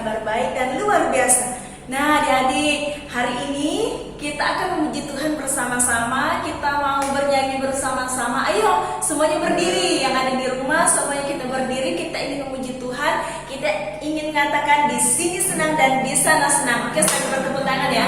kabar baik dan luar biasa. Nah adik-adik, hari ini kita akan memuji Tuhan bersama-sama. Kita mau bernyanyi bersama-sama. Ayo semuanya berdiri, yang ada di rumah semuanya kita berdiri. Kita ingin memuji Tuhan. Kita ingin mengatakan di sini senang dan di sana senang. Oke, sambil bertepuk tangan ya.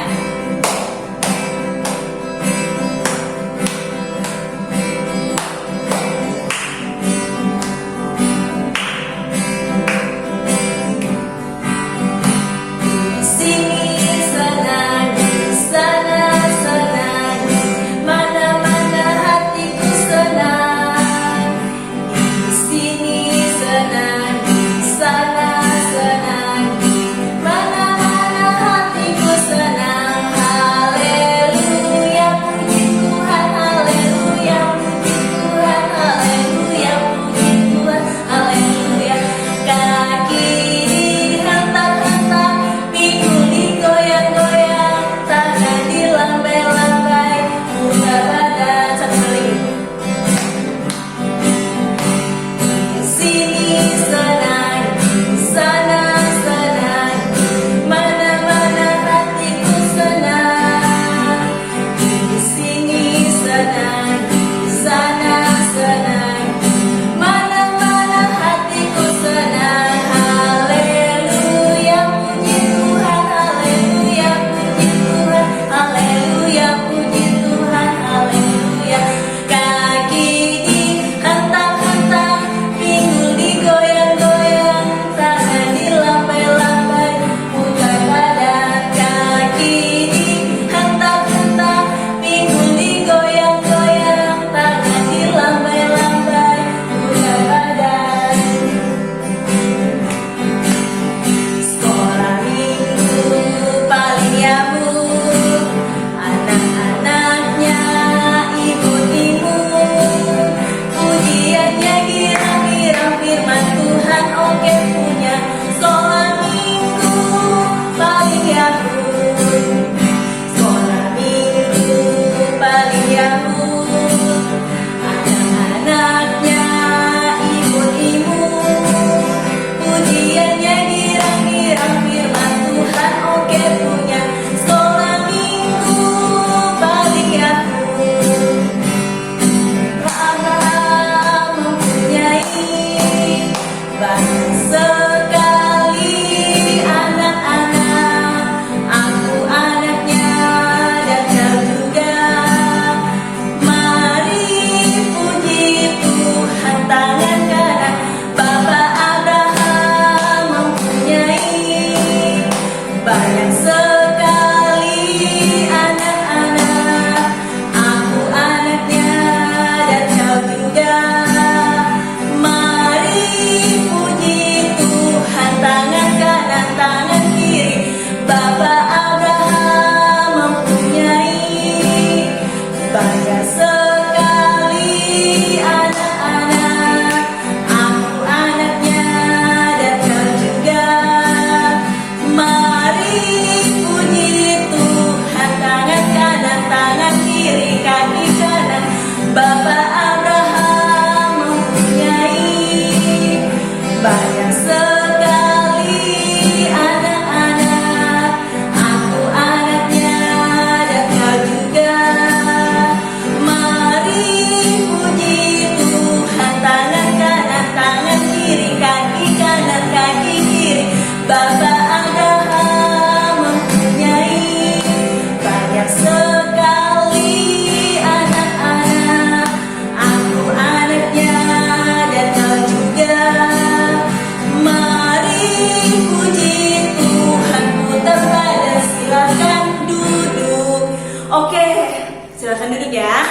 Silakan duduk ya.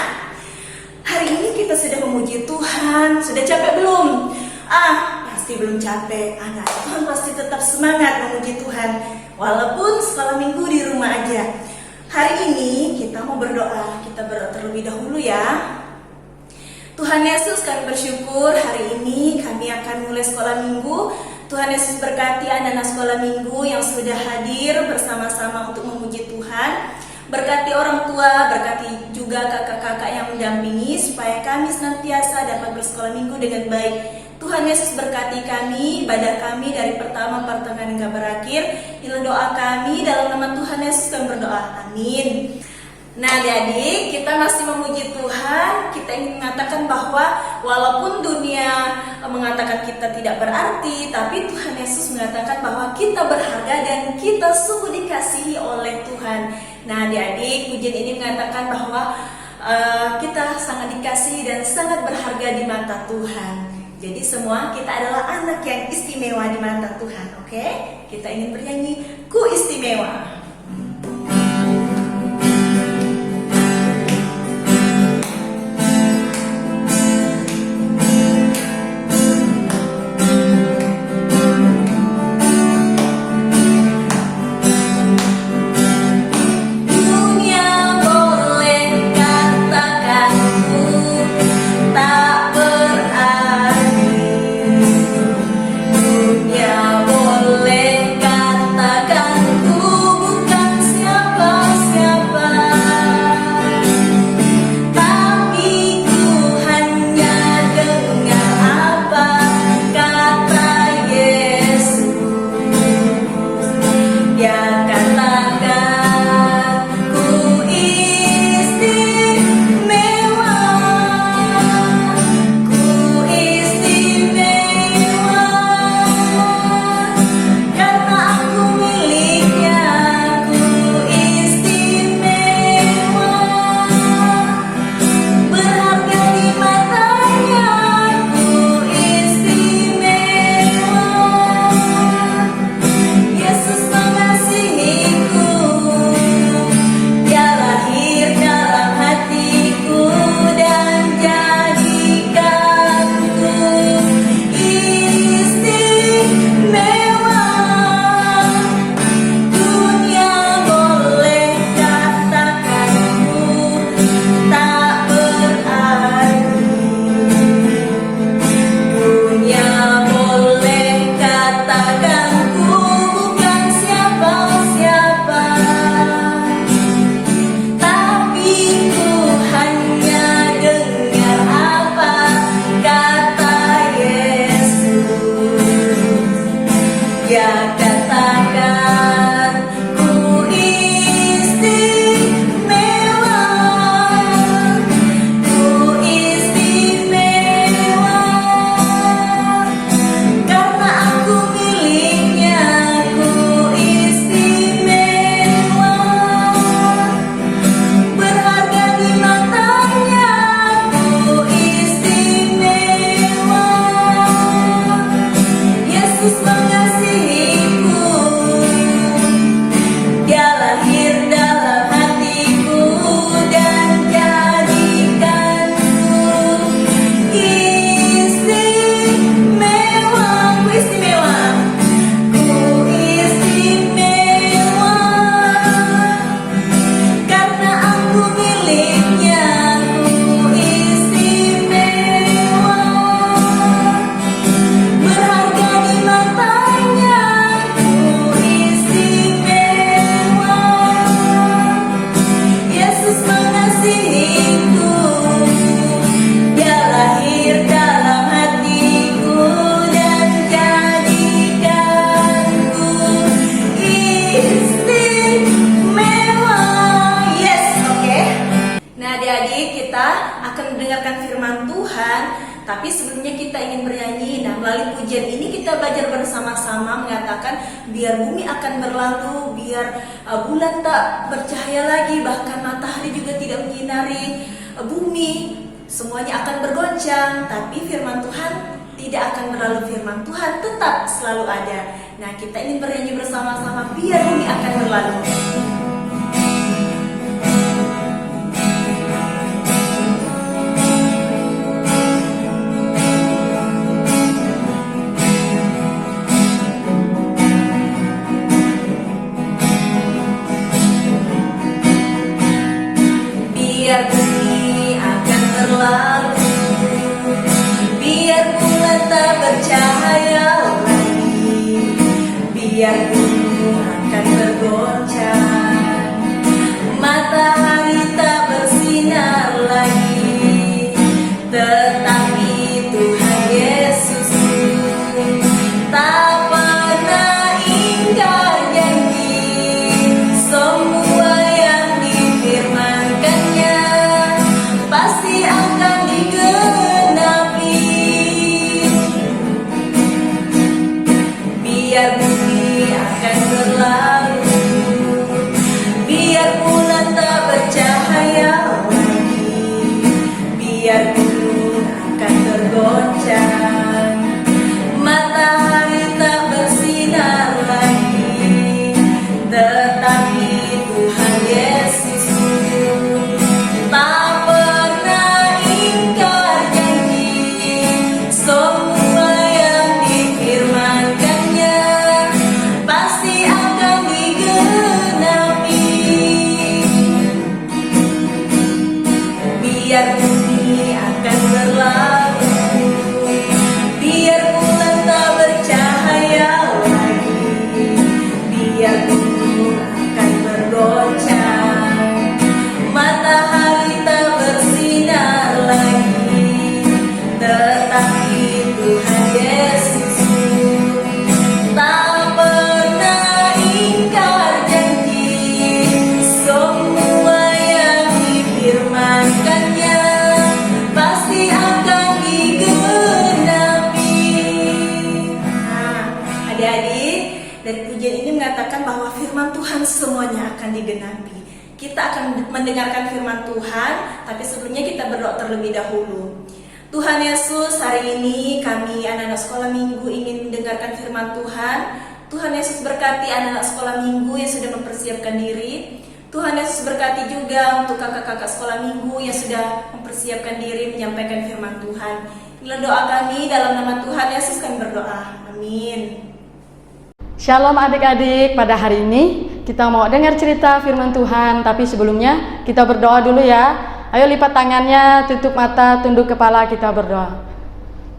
Hari ini kita sudah memuji Tuhan. Sudah capek belum? Pasti belum capek. Anak Tuhan pasti tetap semangat memuji Tuhan walaupun sekolah minggu di rumah aja. Hari ini kita mau berdoa. Kita berdoa terlebih dahulu ya. Tuhan Yesus, kami bersyukur hari ini kami akan mulai sekolah minggu. Tuhan Yesus berkati anak-anak sekolah minggu yang sudah hadir bersama-sama untuk memuji Tuhan. Berkati orang tua, berkati juga kakak-kakak yang mendampingi supaya kami senantiasa dapat bersekolah minggu dengan baik. Tuhan Tuhan Yesus berkati kami, ibadah kami dari pertama pertengahan hingga berakhir. Inilah doa kami, dalam nama Tuhan Yesus kami berdoa, amin. Nah adik-adik, kita masih memuji Tuhan. Kita ingin mengatakan bahwa walaupun dunia mengatakan kita tidak berarti, tapi Tuhan Yesus mengatakan bahwa kita berharga dan kita sungguh dikasihi oleh Tuhan. Nah adik-adik, pujian ini mengatakan bahwa kita sangat dikasihi dan sangat berharga di mata Tuhan. Jadi semua kita adalah anak yang istimewa di mata Tuhan, oke? Kita ingin bernyanyi, Ku Istimewa. Tapi sebelumnya kita ingin bernyanyi. Nah, melalui pujian ini kita belajar bersama-sama mengatakan biar bumi akan berlalu, biar bulan tak bercahaya lagi, bahkan matahari juga tidak menyinari bumi. Semuanya akan bergoncang, tapi firman Tuhan tidak akan berlalu. Firman Tuhan tetap selalu ada. Nah, kita ingin bernyanyi bersama-sama biar bumi akan berlalu. Biar bumi akan berlalu, biar bulan tak bercahaya lagi, biar gunung akan bergoncang, matahari tak bersinar lagi, tetapi Tuhan Yesus Tuhan semuanya akan digenapi. Kita akan mendengarkan firman Tuhan, tapi sebelumnya kita berdoa terlebih dahulu. Tuhan Yesus, hari ini kami anak-anak sekolah minggu ingin mendengarkan firman Tuhan. Tuhan Yesus berkati anak-anak sekolah minggu yang sudah mempersiapkan diri. Tuhan Yesus berkati juga untuk kakak-kakak sekolah minggu yang sudah mempersiapkan diri menyampaikan firman Tuhan. Inilah doa kami, dalam nama Tuhan Yesus kami berdoa. Amin. Shalom adik-adik, pada hari ini kita mau dengar cerita firman Tuhan, tapi sebelumnya kita berdoa dulu ya. Ayo lipat tangannya, tutup mata, tunduk kepala, kita berdoa.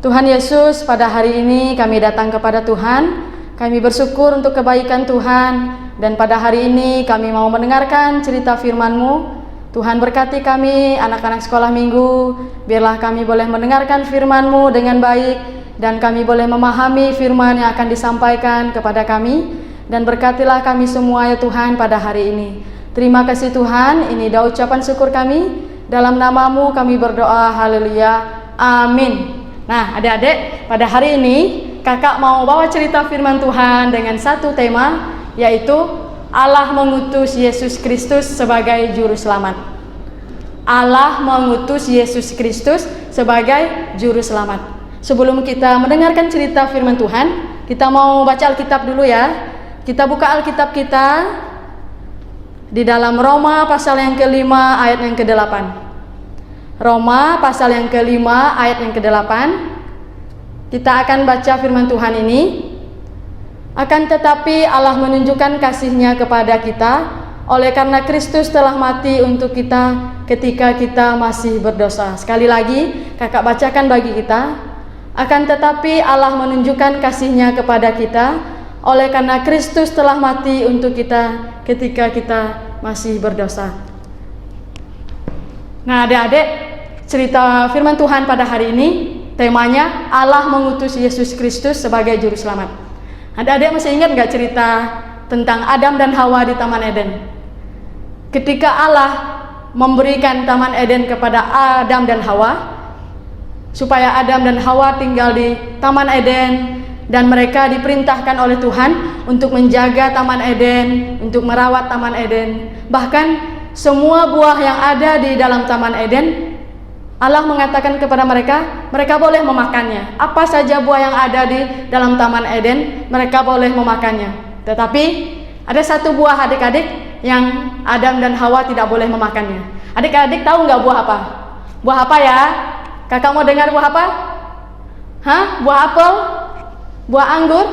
Tuhan Yesus, pada hari ini kami datang kepada Tuhan. Kami bersyukur untuk kebaikan Tuhan, dan pada hari ini kami mau mendengarkan cerita firman-Mu. Tuhan berkati kami, anak-anak sekolah minggu. Biarlah kami boleh mendengarkan firman-Mu dengan baik, dan kami boleh memahami firman yang akan disampaikan kepada kami. Dan berkatilah kami semua ya Tuhan pada hari ini. Terima kasih Tuhan, ini doa ucapan syukur kami. Dalam nama-Mu kami berdoa, haleluya, amin. Nah adik-adik, pada hari ini kakak mau bawa cerita firman Tuhan dengan satu tema, yaitu Allah mengutus Yesus Kristus sebagai juru selamat. Allah mengutus Yesus Kristus sebagai juru selamat. Sebelum kita mendengarkan cerita firman Tuhan, kita mau baca Alkitab dulu ya. Kita buka Alkitab kita di dalam Roma pasal yang ke-5 ayat yang ke-8. Roma pasal yang ke-5 ayat yang ke-8. Kita akan baca firman Tuhan ini. Akan tetapi Allah menunjukkan kasih-Nya kepada kita oleh karena Kristus telah mati untuk kita ketika kita masih berdosa. Sekali lagi kakak bacakan bagi kita. Akan tetapi Allah menunjukkan kasih-Nya kepada kita oleh karena Kristus telah mati untuk kita ketika kita masih berdosa. Nah adik-adik, cerita firman Tuhan pada hari ini temanya Allah mengutus Yesus Kristus sebagai juru selamat. Adik-adik masih ingat gak cerita tentang Adam dan Hawa di Taman Eden? Ketika Allah memberikan Taman Eden kepada Adam dan Hawa, supaya Adam dan Hawa tinggal di Taman Eden, dan mereka diperintahkan oleh Tuhan untuk menjaga Taman Eden, untuk merawat Taman Eden. Bahkan semua buah yang ada di dalam Taman Eden, Allah mengatakan kepada mereka, mereka boleh memakannya. Apa saja buah yang ada di dalam Taman Eden, mereka boleh memakannya. Tetapi ada satu buah adik-adik yang Adam dan Hawa tidak boleh memakannya. Adik-adik tahu nggak buah apa? Buah apa ya? Kakak mau dengar buah apa? Hah? Buah apel? Buah anggur?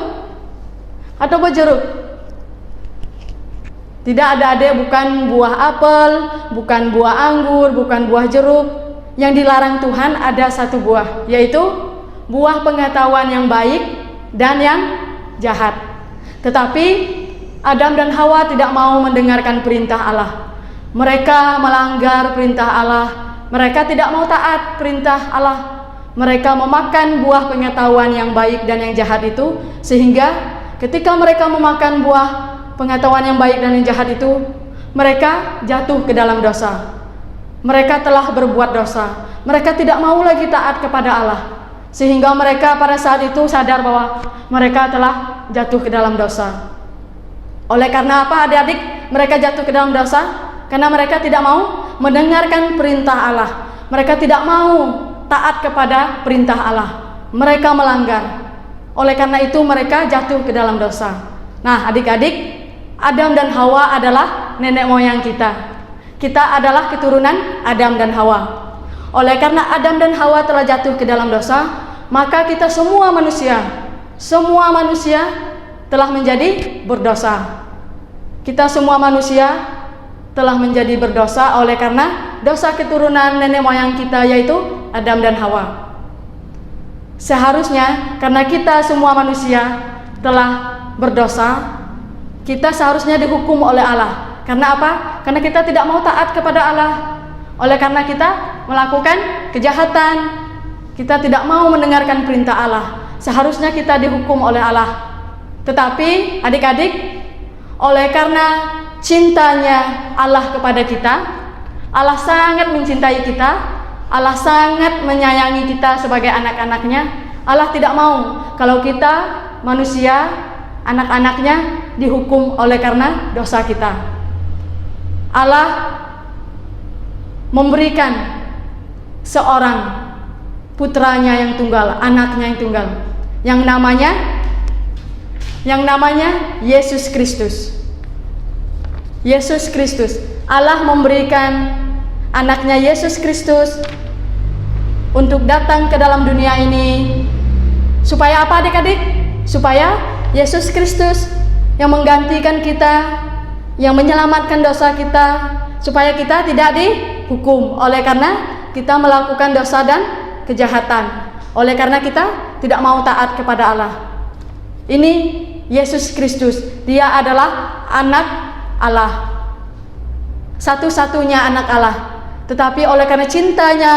Atau buah jeruk? Tidak ada adik, bukan buah apel, bukan buah anggur, bukan buah jeruk. Yang dilarang Tuhan ada satu buah, yaitu buah pengetahuan yang baik dan yang jahat. Tetapi Adam dan Hawa tidak mau mendengarkan perintah Allah. Mereka melanggar perintah Allah. Mereka tidak mau taat perintah Allah. Mereka memakan buah pengetahuan yang baik dan yang jahat itu, sehingga ketika mereka memakan buah pengetahuan yang baik dan yang jahat itu, mereka jatuh ke dalam dosa. Mereka telah berbuat dosa. Mereka tidak mau lagi taat kepada Allah, sehingga mereka pada saat itu sadar bahwa mereka telah jatuh ke dalam dosa. Oleh karena apa adik-adik mereka jatuh ke dalam dosa? Karena mereka tidak mau mendengarkan perintah Allah. Mereka tidak mau taat kepada perintah Allah. Mereka melanggar. Oleh karena itu mereka jatuh ke dalam dosa. Nah adik-adik, Adam dan Hawa adalah nenek moyang kita. Kita adalah keturunan Adam dan Hawa. Oleh karena Adam dan Hawa telah jatuh ke dalam dosa, maka kita semua manusia telah menjadi berdosa. Kita semua manusia telah menjadi berdosa oleh karena dosa keturunan nenek moyang kita, yaitu Adam dan Hawa. Seharusnya karena kita semua manusia telah berdosa, kita seharusnya dihukum oleh Allah. Karena apa? Karena kita tidak mau taat kepada Allah. Oleh karena kita melakukan kejahatan, kita tidak mau mendengarkan perintah Allah. Seharusnya kita dihukum oleh Allah. Tetapi adik-adik, oleh karena cintanya Allah kepada kita, Allah sangat mencintai kita, Allah sangat menyayangi kita sebagai anak-anaknya. Allah tidak mau kalau kita manusia, anak-anaknya, dihukum oleh karena dosa kita. Allah memberikan seorang putranya yang tunggal, anaknya yang tunggal, yang namanya Yesus Kristus. Yesus Kristus. Allah memberikan anaknya Yesus Kristus untuk datang ke dalam dunia ini. Supaya apa adik-adik? Supaya Yesus Kristus yang menggantikan kita, yang menyelamatkan dosa kita, supaya kita tidak dihukum oleh karena kita melakukan dosa dan kejahatan, oleh karena kita tidak mau taat kepada Allah. Ini Yesus Kristus, dia adalah anak Allah, satu-satunya anak Allah. Tetapi oleh karena cintanya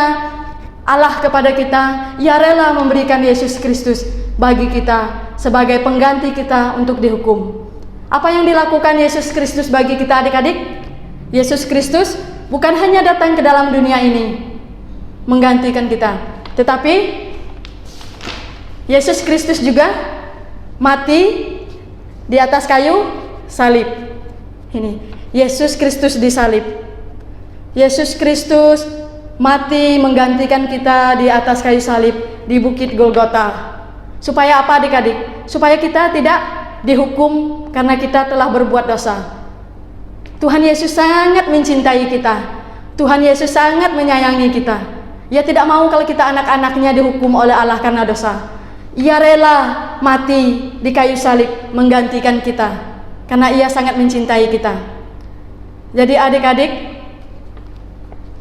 Allah kepada kita, ia rela memberikan Yesus Kristus bagi kita sebagai pengganti kita untuk dihukum. Apa yang dilakukan Yesus Kristus bagi kita adik-adik? Yesus Kristus bukan hanya datang ke dalam dunia ini menggantikan kita, tetapi Yesus Kristus juga mati di atas kayu salib. Ini Yesus Kristus disalib. Yesus Kristus mati menggantikan kita di atas kayu salib di Bukit Golgota. Supaya apa adik-adik? Supaya kita tidak dihukum karena kita telah berbuat dosa. Tuhan Yesus sangat mencintai kita. Tuhan Yesus sangat menyayangi kita. Ia tidak mau kalau kita anak-anaknya dihukum oleh Allah karena dosa. Ia rela mati di kayu salib menggantikan kita karena ia sangat mencintai kita. Jadi adik-adik,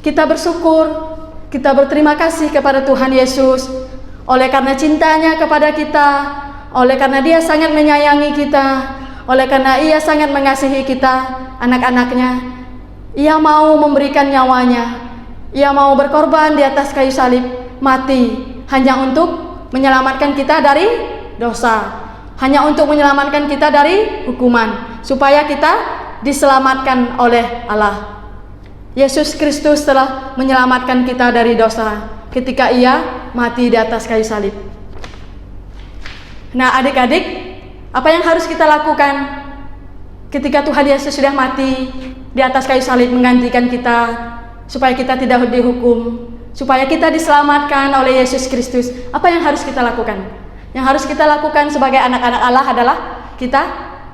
kita bersyukur, kita berterima kasih kepada Tuhan Yesus oleh karena cintanya kepada kita, oleh karena dia sangat menyayangi kita, oleh karena ia sangat mengasihi kita, anak-anaknya. Ia mau memberikan nyawanya, ia mau berkorban di atas kayu salib, mati hanya untuk menyelamatkan kita dari dosa, hanya untuk menyelamatkan kita dari hukuman, supaya kita diselamatkan oleh Allah. Yesus Kristus telah menyelamatkan kita dari dosa ketika ia mati di atas kayu salib. Nah adik-adik, apa yang harus kita lakukan ketika Tuhan Yesus sudah mati di atas kayu salib menggantikan kita, supaya kita tidak dihukum, supaya kita diselamatkan oleh Yesus Kristus? Apa yang harus kita lakukan? Yang harus kita lakukan sebagai anak-anak Allah adalah kita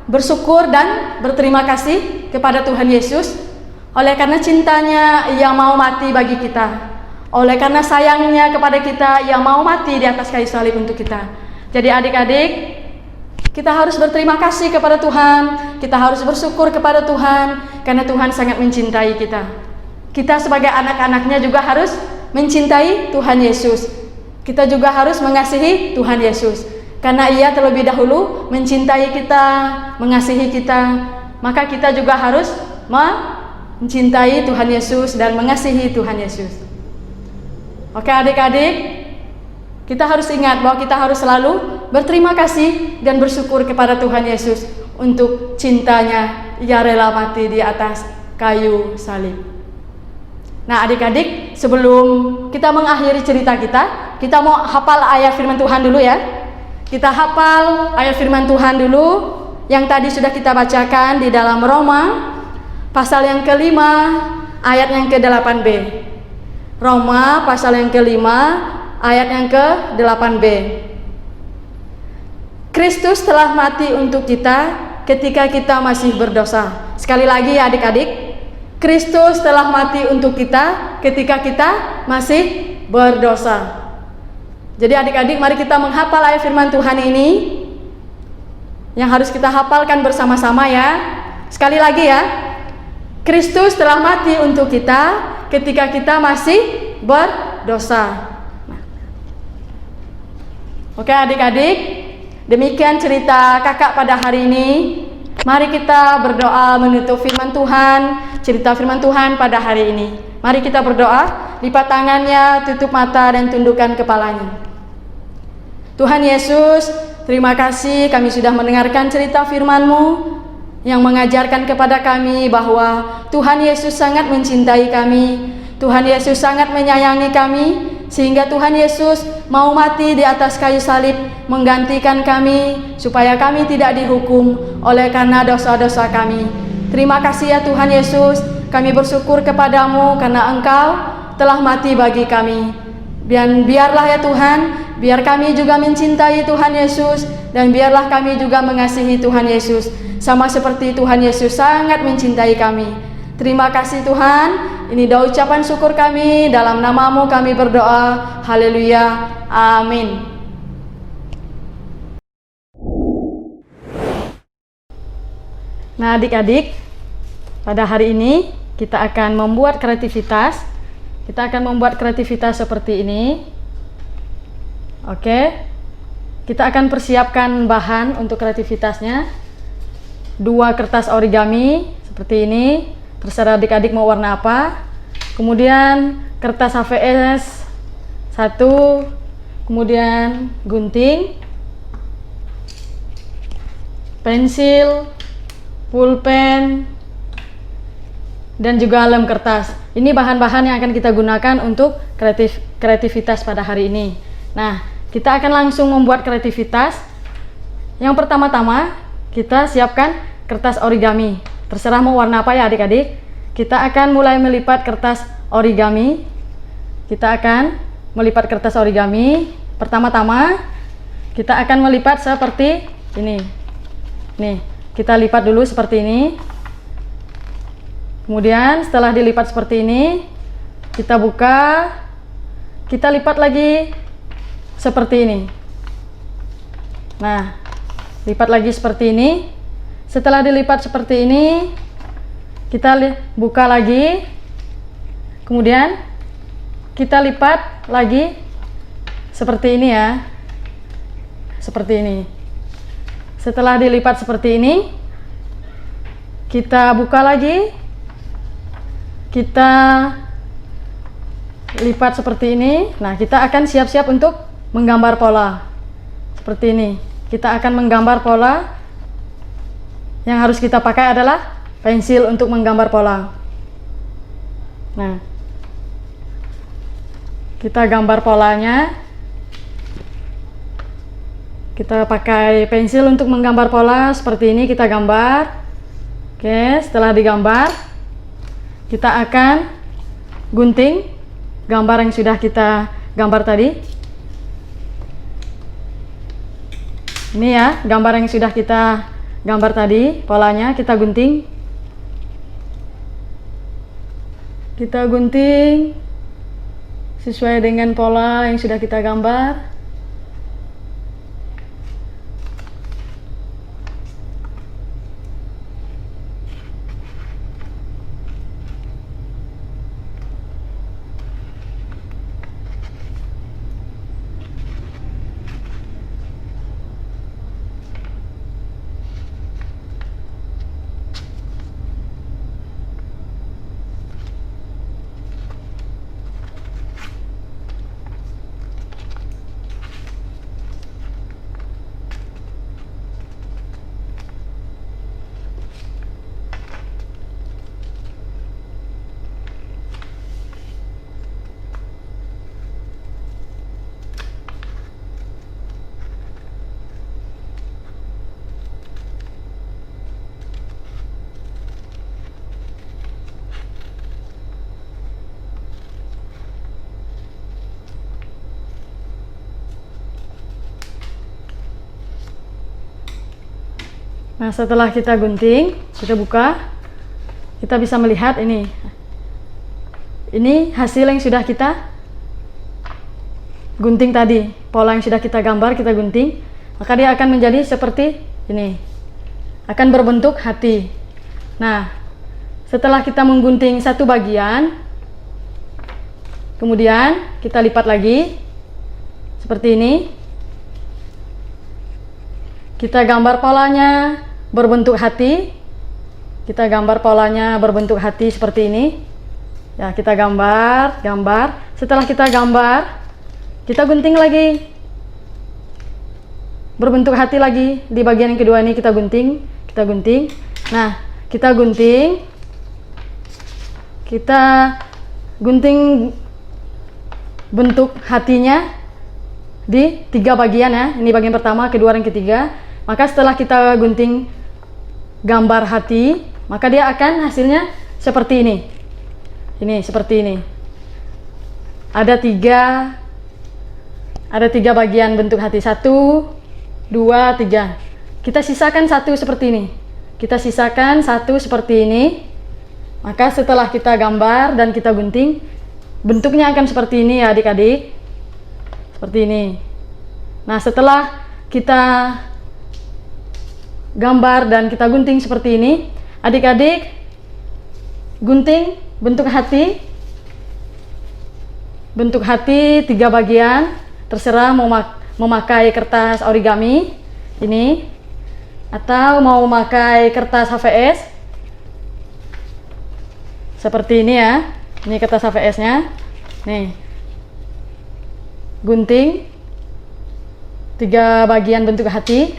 bersyukur dan berterima kasih kepada Tuhan Yesus. Oleh karena cintanya, ia mau mati bagi kita. Oleh karena sayangnya kepada kita, ia mau mati di atas kayu salib untuk kita. Jadi adik-adik, kita harus berterima kasih kepada Tuhan. Kita harus bersyukur kepada Tuhan, karena Tuhan sangat mencintai kita. Kita sebagai anak-anaknya juga harus mencintai Tuhan Yesus. Kita juga harus mengasihi Tuhan Yesus, karena ia terlebih dahulu mencintai kita, mengasihi kita. Maka kita juga harus mencintai Tuhan Yesus dan mengasihi Tuhan Yesus. Oke adik-adik, kita harus ingat bahwa kita harus selalu berterima kasih dan bersyukur kepada Tuhan Yesus untuk cintanya. Ia rela mati di atas kayu salib. Nah adik-adik, sebelum kita mengakhiri cerita kita mau hafal ayat firman Tuhan dulu ya. Kita hafal ayat firman Tuhan dulu yang tadi sudah kita bacakan di dalam Roma pasal yang kelima ayat yang ke-8b. Roma pasal yang kelima ayat yang ke-8b. Kristus telah mati untuk kita ketika kita masih berdosa. Sekali lagi ya adik-adik, Kristus telah mati untuk kita ketika kita masih berdosa. Jadi adik-adik, mari kita menghafal ayat firman Tuhan ini yang harus kita hafalkan bersama-sama ya. Sekali lagi ya, Kristus telah mati untuk kita ketika kita masih berdosa. Oke adik-adik, demikian cerita kakak pada hari ini. Mari kita berdoa menutup firman Tuhan, cerita firman Tuhan pada hari ini. Mari kita berdoa, lipat tangannya, tutup mata dan tundukkan kepalanya. Tuhan Yesus, terima kasih kami sudah mendengarkan cerita firman-Mu yang mengajarkan kepada kami bahwa Tuhan Yesus sangat mencintai kami, Tuhan Yesus sangat menyayangi kami, sehingga Tuhan Yesus mau mati di atas kayu salib menggantikan kami supaya kami tidak dihukum oleh karena dosa-dosa kami. Terima kasih ya Tuhan Yesus, kami bersyukur kepadamu karena Engkau telah mati bagi kami. Dan biarlah ya Tuhan, biar kami juga mencintai Tuhan Yesus, dan biarlah kami juga mengasihi Tuhan Yesus, sama seperti Tuhan Yesus sangat mencintai kami. Terima kasih Tuhan, ini doa ucapan syukur kami, dalam namamu kami berdoa, haleluya, amin. Nah adik-adik, pada hari ini kita akan membuat kreativitas. Kita akan membuat kreativitas seperti ini. Oke, kita akan persiapkan bahan untuk kreativitasnya. 2 kertas origami seperti ini, terserah adik-adik mau warna apa. Kemudian kertas HVS 1, kemudian gunting, pensil, pulpen, dan juga lem kertas. Ini bahan-bahan yang akan kita gunakan untuk kreativitas pada hari ini. Nah, kita akan langsung membuat kreativitas. Yang pertama-tama, kita siapkan kertas origami. Terserah mau warna apa ya adik-adik. Kita akan mulai melipat kertas origami. Kita akan melipat kertas origami. Pertama-tama, kita akan melipat seperti ini. Nih, kita lipat dulu seperti ini. Kemudian setelah dilipat seperti ini, kita buka, kita lipat lagi seperti ini. Nah, lipat lagi seperti ini. Setelah dilipat seperti ini, kita buka lagi, kemudian kita lipat lagi seperti ini ya, seperti ini. Setelah dilipat seperti ini, kita buka lagi, kita lipat seperti ini. Nah, kita akan siap-siap untuk menggambar pola seperti ini. Kita akan menggambar pola. Yang harus kita pakai adalah pensil untuk menggambar pola. Nah, kita gambar polanya. Kita pakai pensil untuk menggambar pola seperti ini. Kita gambar. Oke, setelah digambar, kita akan gunting gambar yang sudah kita gambar tadi. Ini ya, gambar yang sudah kita gambar tadi, polanya kita gunting. Kita gunting sesuai dengan pola yang sudah kita gambar. Nah, setelah kita gunting, kita buka, kita bisa melihat ini. Ini hasil yang sudah kita gunting tadi. Pola yang sudah kita gambar, kita gunting. Maka dia akan menjadi seperti ini. Akan berbentuk hati. Nah, setelah kita menggunting satu bagian, kemudian kita lipat lagi seperti ini. Kita gambar polanya berbentuk hati. Kita gambar polanya berbentuk hati seperti ini. Ya, kita gambar. Setelah kita gambar, kita gunting lagi. Berbentuk hati lagi. Di bagian yang kedua ini kita gunting. Nah, kita gunting. Kita gunting bentuk hatinya di 3 bagian ya. Ini bagian pertama, kedua, dan ketiga. Maka setelah kita gunting gambar hati, maka dia akan hasilnya seperti ini. Ini seperti ini. Ada tiga bagian bentuk hati. 1, 2, 3. Kita sisakan 1 seperti ini. Kita sisakan 1 seperti ini. Maka setelah kita gambar dan kita gunting, bentuknya akan seperti ini ya adik-adik. Seperti ini. Nah, setelah kita gambar dan kita gunting seperti ini, adik-adik gunting bentuk hati. Bentuk hati 3 bagian. Terserah mau memakai kertas origami ini atau mau memakai kertas HVS seperti ini ya. Ini kertas HVS-nya. Nih. Gunting 3 bagian bentuk hati,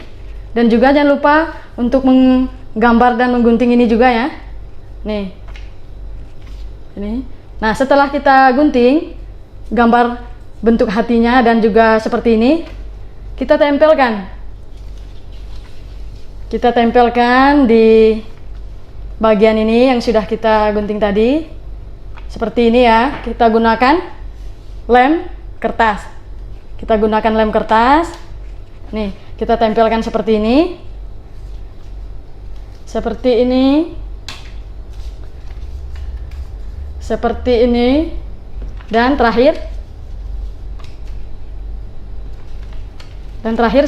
dan juga jangan lupa untuk menggambar dan menggunting ini juga ya. Nih. Ini. Nah, setelah kita gunting gambar bentuk hatinya dan juga seperti ini, kita tempelkan. Kita tempelkan di bagian ini yang sudah kita gunting tadi. Seperti ini ya. Kita gunakan lem kertas. Kita gunakan lem kertas. Nih, kita tempelkan seperti ini. Seperti ini. Seperti ini. Dan terakhir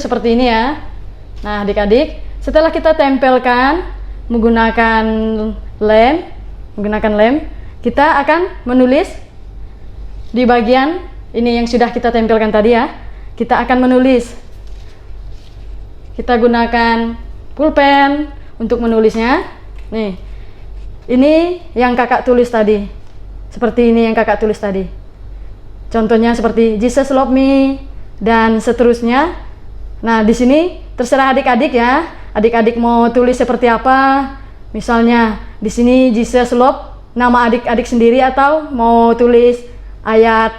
seperti ini ya. Nah, adik-adik, setelah kita tempelkan menggunakan lem, kita akan menulis di bagian ini yang sudah kita tempelkan tadi ya. Kita akan menulis. Kita gunakan pulpen untuk menulisnya. Nih. Ini yang kakak tulis tadi. Seperti ini yang kakak tulis tadi. Contohnya seperti Jesus love me dan seterusnya. Nah, di sini terserah adik-adik ya. Adik-adik mau tulis seperti apa? Misalnya di sini Jesus love nama adik-adik sendiri, atau mau tulis ayat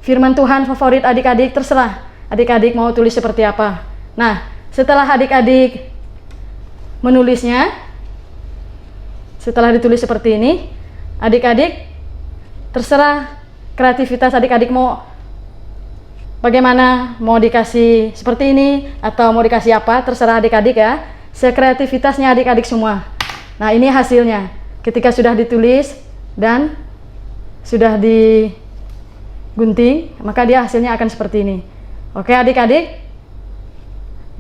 firman Tuhan favorit adik-adik, terserah. Adik-adik mau tulis seperti apa. Nah, setelah adik-adik menulisnya, setelah ditulis seperti ini, adik-adik terserah kreativitas adik-adik mau bagaimana, mau dikasih seperti ini atau mau dikasih apa, terserah adik-adik ya. Sekreativitasnya adik-adik semua. Nah, ini hasilnya. Ketika sudah ditulis dan sudah digunting, maka dia hasilnya akan seperti ini. Oke adik-adik,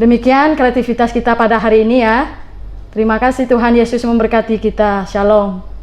demikian kreativitas kita pada hari ini ya. Terima kasih, Tuhan Yesus memberkati kita. Shalom.